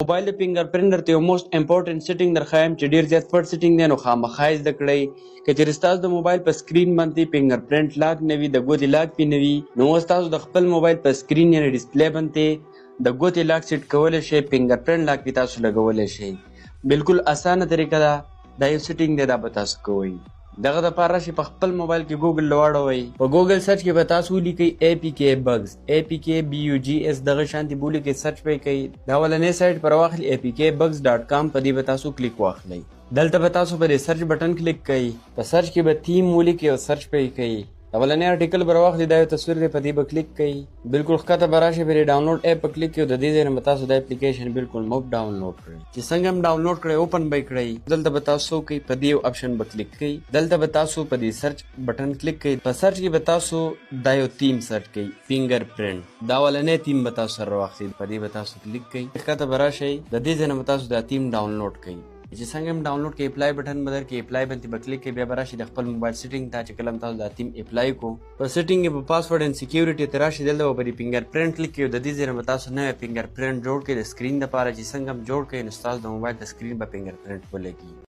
موبایل د فنګرپرنټ درته یو موسټ امپورټنټ سیټنګ درښایم چې ډېر زیات پټ سیټنګ دی نو خامخا یې زده کړئ. که چېرې ستاسو د موبایل په سکرین باندې فنګرپرنټ لاک نه وي د ګوتې لاک پې نه وي نو اوس تاسو د خپل موبایل په سکرین یعنې ډسپلی باندې د ګوتې لاک سیټ کولی شئ. فنګرپرنټ لاک پې تاسو لګولی شئ. بالکل اسانه طریقه ده. دا یو سیټنګ دی دا به تاسو کوئ. دغه دپاره راشئ په خپل موبایل کې ګوګل واړوئ. په ګوګل سرچ کې به تاسو ولیکئ APK bugs APKBUGS دغه شانتې به ولیکئ سرچ به یې کوئ. دا اولنی سایټ پر واخلئ APKbugs.com په دې به تاسو کلیک واخلئ. دلته به تاسو په دې سرچ بټن کلیک کوئ. په سرچ کې به تیم ولیکئ او سرچ به یې کوئ. اولنی ارټیکل به راواخلئ دا یو تصویر دی په دې به کلیک کوئ. بالکل ښکته به راشئ په دې ډاونلوډ ایپ په کلیک کوئ. د دې ځای نه به تاسو دا اپلیکیشن بالکل مفت ډاونلوډ کړئ. چې څنګه هم ډاونلوډ کړئ اوپن به یې کړئ. دلته به تاسو کوئ په دې یو اپشن به کلیک کوئ. دلته به تاسو په دې سرچ بټن کلیک کوئ. په سرچ کې به تاسو دا یو تیم سرچ کوئ فنګرپرنټ. دا اولنی تیم به تاسو سره راواخلئ. په دې به تاسو کلیک کوئ. ښکته به راشئ د دې ځای نه به تاسو دا تیم ډاونلوډ کوئ. چې څنګه هم ډاونلوډ کې اپلای بټن به درکړي. اپلای باندې به کلیک کوئ. بیا به راشئ د خپل موبایل سیټنګ ته چې کله هم تاسو دا تیم اپلای کو په سیټنګ کې به پاسورډ اینډ سکیورټي ته راشئ. دلته به په فنګرپرنټ کلیک کوئ. د دې ځای نه به تاسو نوی فنګرپرنټ جوړ کړئ د سکرین دپاره. چې څنګه هم جوړ کړئ نو ستاسو د موبایل د سکرین به فنګرپرنټ ولګي.